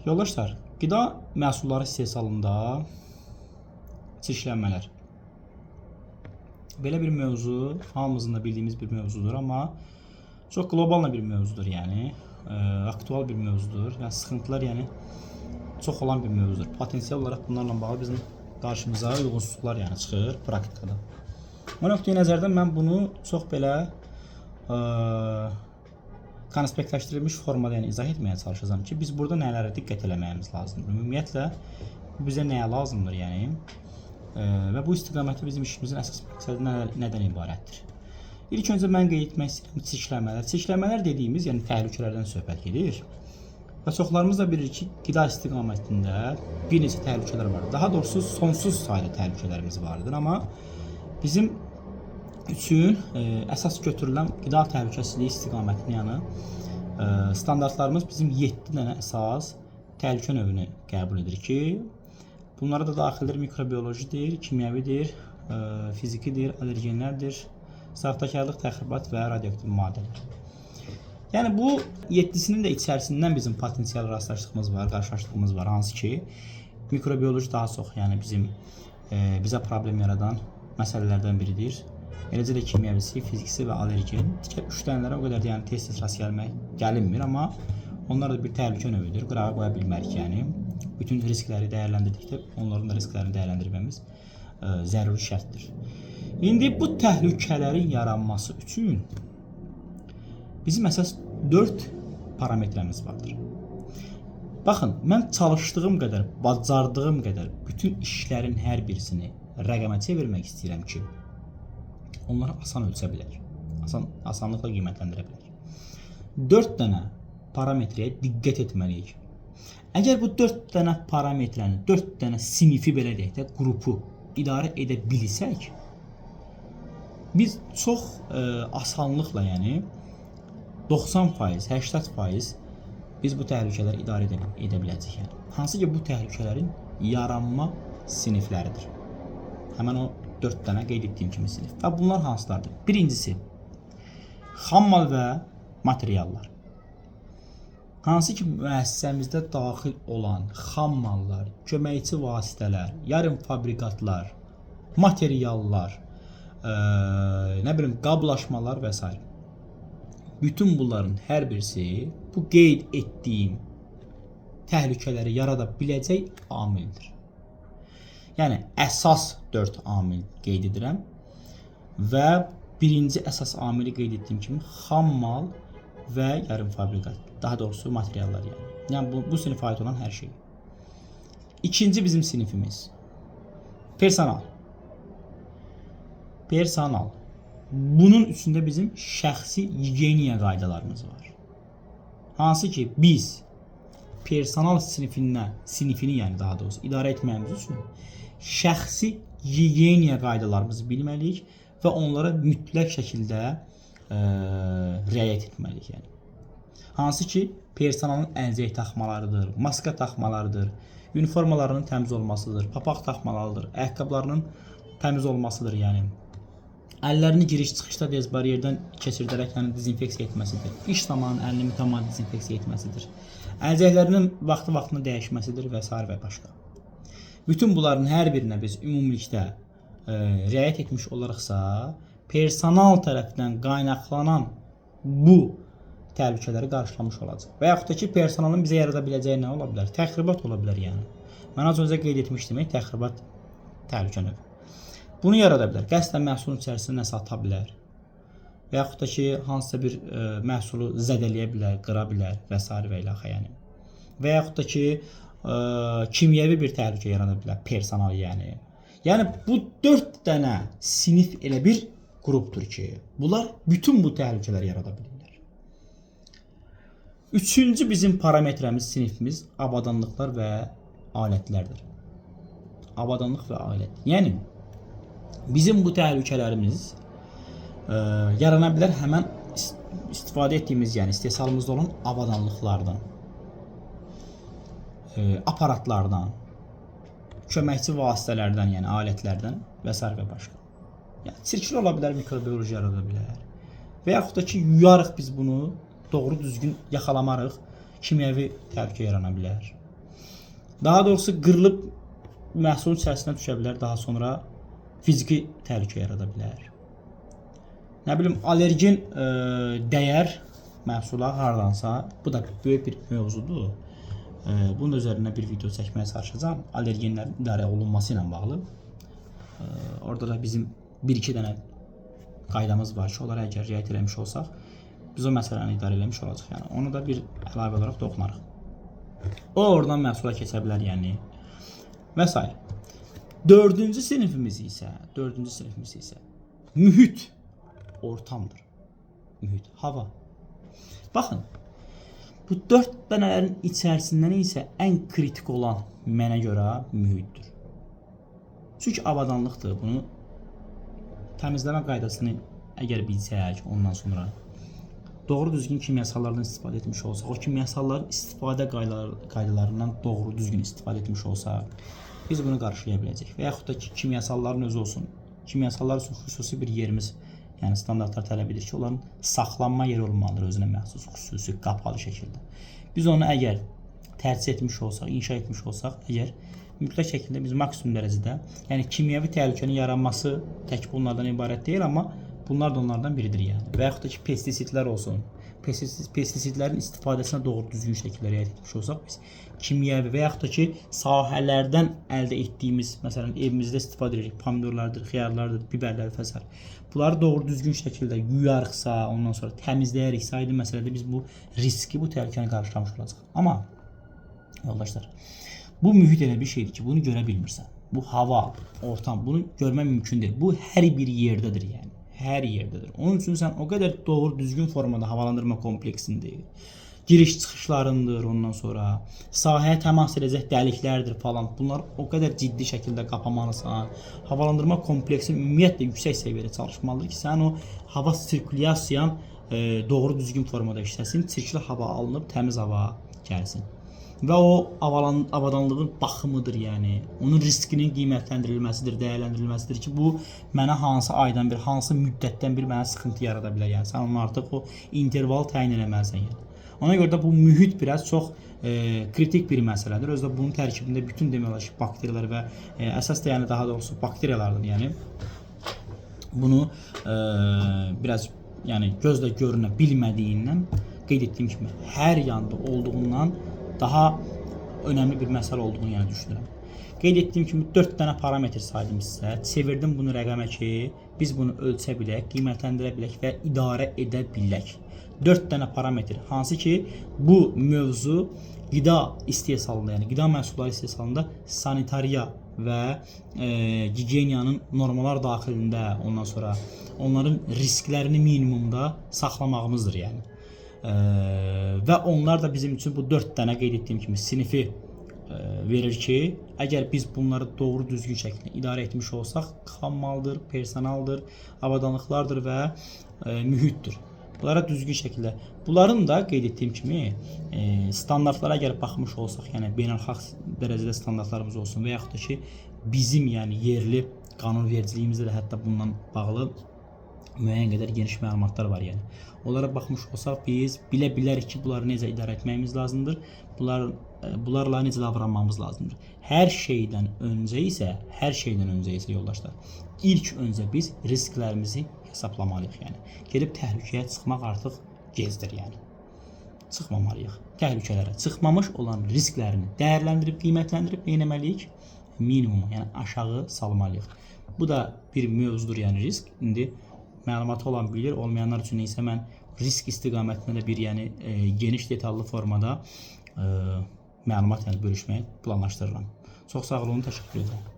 Yoldaşlar, qida məhsulları istehsalında çirklənmələr. Belə bir mövzu hamımızın da bildiyimiz bir mövzudur, amma çox qlobal bir mövzudur, yəni aktual bir mövzudur. Yəni sıxıntılar çox olan bir mövzudur. Potensial olaraq bunlarla bağlı bizim qarşımıza uyğunsuzluqlar çıxır praktikada. O nöqteyi nəzərdən mən bunu çox belə konspektləşdirilmiş formada izah etməyə çalışacağam ki, biz burada nələrə diqqət eləməyimiz lazımdır. Ümumiyyətlə bu bizə nəyə lazımdır, və bu istiqamətdə bizim işimizin əsas məqsədi nədən ibarətdir? İlk öncə mən qeyd etmək istəyirəm çirklənmələr. Çirklənmələr dediyimiz, təhlükələrdən söhbət gedir. Və çoxlarımız da bilir ki, qida istiqamətində bir neçə təhlükələr var. Daha doğrusu sonsuz sayda təhlükələrimiz vardır, amma bizim üçün əsas götürülən qida təhlükəsizliyi istiqamətinin standartlarımız bizim 7 dənə əsas təhlükə növünü qəbul edir ki, bunlara da daxildir mikrobiyolojidir, kimyəvidir, fizikidir, alergenlərdir, saxtakarlıq, təxribat və radioaktiv maddələr. Yəni bu 7-sinin də içərisindən bizim potensial rastlaşdığımız var, qarşılaşdığımız var, hansı ki mikrobiyoloji daha çox bizə problem yaradan məsələlərdən biridir. Eləcə də kimyəvisi, fiziksi və allergen. 3 dənələrə o qədər tez-tez rast gəlinmir, amma onlar da bir təhlükə növüdür. Qırağa qoya bilmərik, bütün riskləri dəyərləndirdikdə onların da risklərini dəyərləndirməmiz zəruri şərtdir. İndi bu təhlükələrin yaranması üçün bizim əsas 4 parametremiz vardır. Baxın, mən çalışdığım qədər, bacardığım qədər bütün işlərin hər birisini rəqəmə çevirmək istəyirəm ki, onları asan ölçə bilər, asanlıqla qiymətləndirə bilər. 4 dənə parametrəyə diqqət etməliyik. Əgər bu 4 dənə parametrəni, 4 dənə sinifi belə deyək də, qrupu idarə edə bilsək, biz çox asanlıqla, 90%, 80% biz bu təhlükələri idarə edə biləcəyik. Hansı ki, bu təhlükələrin yaranma sinifləridir. Həmən o 4 dənə qeyd etdiyim kimi sinif. Və bunlar hansılardır? Birincisi, xammal və materiallar. Hansı ki, müəssisəmizdə daxil olan xammallar, köməkçi vasitələr, yarım fabrikatlar, materiallar, qablaşmalar və s. Bütün bunların hər birisi bu qeyd etdiyim təhlükələri yarada biləcək amildir. Yəni, əsas 4 amil qeyd edirəm və birinci əsas amili qeyd etdiyim kimi xammal və yarım fabrikat, daha doğrusu materiallar Yəni bu sinifə aid olan hər şey. İkinci bizim sinifimiz personal. Personal. Bunun üstündə bizim şəxsi gigiyeniya qaydalarımız var. Hansı ki, biz personal sinifini daha doğrusu idarə etməyimiz üçün şəxsi gigiyeniya qaydalarımızı bilməliyik və onlara mütləq şəkildə riayət etməliyik. Hansı ki, personalın əlcək taxmalarıdır, maska taxmalarıdır, uniformalarının təmiz olmasıdır, papaq taxmalarıdır, ayaqqabılarının təmiz olmasıdır, əllərini giriş-çıxışda dezbariyerdən keçirdərək dezinfeksiya etməsidir. İş zamanı əlini mütəmadi dezinfeksiya etməsidir. Əlcəklərinin vaxtı-vaxtına dəyişməsidir və s. və başqa. Bütün bunların hər birinə biz ümumilikdə riayət etmiş olaraqsa, personal tərəfindən qaynaqlanan bu təhlükələri qarşılamış olacaq. Və yaxud da ki, personalın bizə yarada biləcəyi nə ola bilər? Təxribat ola bilər, Mən az öncə qeyd etmişdim, təxribat təhlükə növü. Bunu yarada bilər. Qəsdən məhsulun içərisində nəsə ata bilər. Və yaxud da ki, hansısa bir məhsulu zədələyə bilər, qıra bilər və s. və ilaxə. Və yaxud da ki, kimyəvi bir təhlükə yarada bilər, personal Yəni bu 4 dənə sinif elə bir qrupdur ki, bunlar bütün bu təhlükələri yarada bilirlər. Üçüncü bizim parametremiz, sinifimiz avadanlıqlar və alətlərdir. Avadanlıq və alət. Yəni, bizim bu təhlükələrimiz yarana bilər həmən istifadə etdiyimiz, istehsalımızda olan avadanlıqlardan, aparatlardan, köməkçi vasitələrdən, alətlərdən və s. və başqa. Çirkli ola bilər, mikrobiyoloji yarada bilər. Və yaxud da ki, yuyarıq biz bunu, doğru düzgün yaxalamarıq, kimyəvi təhlükə yarana bilər. Daha doğrusu qırılıb məhsulun içərisinə düşə bilər, daha sonra fiziki təhlükə yarada bilər. Nə bilim, allergen dəyər məhsula hardansa, bu da böyük bir mövzudur. Bunun üzərində bir video çəkməyə çalışacağam. Allergenlərin idarə olunması ilə bağlı. Orada da bizim 1-2 dənə qaydamız var ki, onlara əgər riayət eləmiş olsaq, biz o məsələni idarə eləmiş olacaq. Yəni onu da bir əlavə olaraq toxunarıq. O oradan məhsula keçə bilər, yəni və s. 4-cü sinifimiz isə mühit, ortamdır. Mühit, hava. Baxın, bu 4 dənələrin içərisindən isə ən kritik olan mənə görə mühitdir. Çünki avadanlıqdır. Bunu təmizləmə qaydasını əgər bilsək, ondan sonra doğru düzgün kimyasallardan istifadə etmiş olsaq, o kimyasalların istifadə qaydalarından doğru düzgün istifadə etmiş olsaq, biz bunu qarşılaya biləcək. Və yaxud da ki, kimyasalların özü olsun. Kimyasallar üçün xüsusi bir yerimiz, yəni standartlar tələb edir ki, onların saxlanma yeri olmalıdır özünə məxsus, xüsusi, qapalı şəkildə. Biz onu əgər tərcih etmiş olsaq, inşa etmiş olsaq, əgər mütləq şəkildə biz maksimum dərəcədə, yəni kimyəvi təhlükənin yaranması tək bunlardan ibarət deyil, amma bunlar da onlardan biridir yəni. Və yaxud da ki, pestisidlər olsun. Pestisidlərin istifadəsinə doğru düzgün şəkildə riayət etmiş olsaq, biz kimyəvi və yaxud da ki, sahələrdən əldə etdiyimiz, məsələn, evimizdə istifadə edirik, pomidorlardır, xiyarlardır, biberlərdir, fəsər. Bunları doğru düzgün şəkildə yuyarıqsa, ondan sonra təmizləyəriksə, aydın məsələdə biz bu riski, bu təhlükəni qarşılamış olacaq. Amma, yoldaşlar, bu mühit elə bir şeydir ki, bunu görə bilmirsən. Bu hava, ortam, bunu görmək mümkün deyil. Bu hər bir yerdədir yəni. Hər yerdədir. Onun üçün sən o qədər doğru düzgün formada havalandırma kompleksində giriş çıxışlarındır, ondan sonra sahəyə təmas edəcək dəliklərdir falan. Bunlar o qədər ciddi şəkildə qapamalısan. Havalandırma kompleksi ümumiyyətlə yüksək səviyyədə çalışmalıdır ki, sən o hava sirkulyasiyan doğru düzgün formada işləsin, çirkli hava alınıb təmiz hava gəlsin. Və o avadanlığın baxımıdır, yəni onun riskinin qiymətləndirilməsidir, dəyərləndirilməsidir ki, bu mənə hansı aydan bir, hansı müddətdən bir mənə sıxıntı yarada bilər. Yəni sən onu artıq o interval təyin eləməlisən yəni. Ona görə də bu mühit biraz çox kritik bir məsələdir. Özdə bunun tərkibində bütün demək olar ki, bakteriyalar və əsas da yəni daha doğrusu bakteriyalardır. Yəni bunu biraz yəni gözlə görünə bilmədiyindən qeyd etdiyim kimi hər yanda olduğundan daha önəmli bir məsələ olduğunu yəni düşünürəm. Qeyd etdiyim kimi 4 dənə parametr saydım sizə. Çevirdim bunu rəqəmə ki, biz bunu ölçə bilək, qiymətləndirə bilək və idarə edə bilək. 4 dənə parametr, hansı ki, bu mövzu qida istehsalında, yəni qida məhsulları istehsalında sanitariya və gigiyeniyanın normalar daxilində, ondan sonra onların risklərini minimumda saxlamağımızdır yəni. Və onlar da bizim üçün bu 4 dənə qeyd etdiyim kimi sinifi verir ki, əgər biz bunları doğru düzgün şəkildə idarə etmiş olsaq, xammaldır, personaldır, avadanlıqlardır və mühitdir. Bunlara düzgün şəkildə. Bunların da qeyd etdiyim kimi standartlara əgər baxmış olsaq, yəni beynəlxalq dərəcədə standartlarımız olsun və yaxud da ki, bizim yəni yerli qanunvericiliyimizdə də hətta bundan bağlı müəyyən qədər geniş məlumatlar var yəni. Onlara baxmış olsaq biz bilə bilərik ki, bunları necə idarə etməyimiz lazımdır. Bunlarla necə davranmamız lazımdır. Hər şeydən öncə isə yoldaşlar, ilk öncə biz risklərimizi hesablamalıyıq yəni. Gedib təhlükəyə çıxmaq artıq gezdir yəni. Çıxmamalıyıq. Təhlükələrə çıxmamış olan risklərini dəyərləndirib, qiymətləndirib etməliyik. Minimuma, yəni aşağı salmalıyıq. Bu da bir mövzudur yəni risk. İndi məlumatı olan bilir, olmayanlar üçün isə mən risk istiqamətində də bir yəni geniş detallı formada məlumat yəni bölüşməyi planlaşdırıram. Çox sağ olun, təşəkkür edirəm.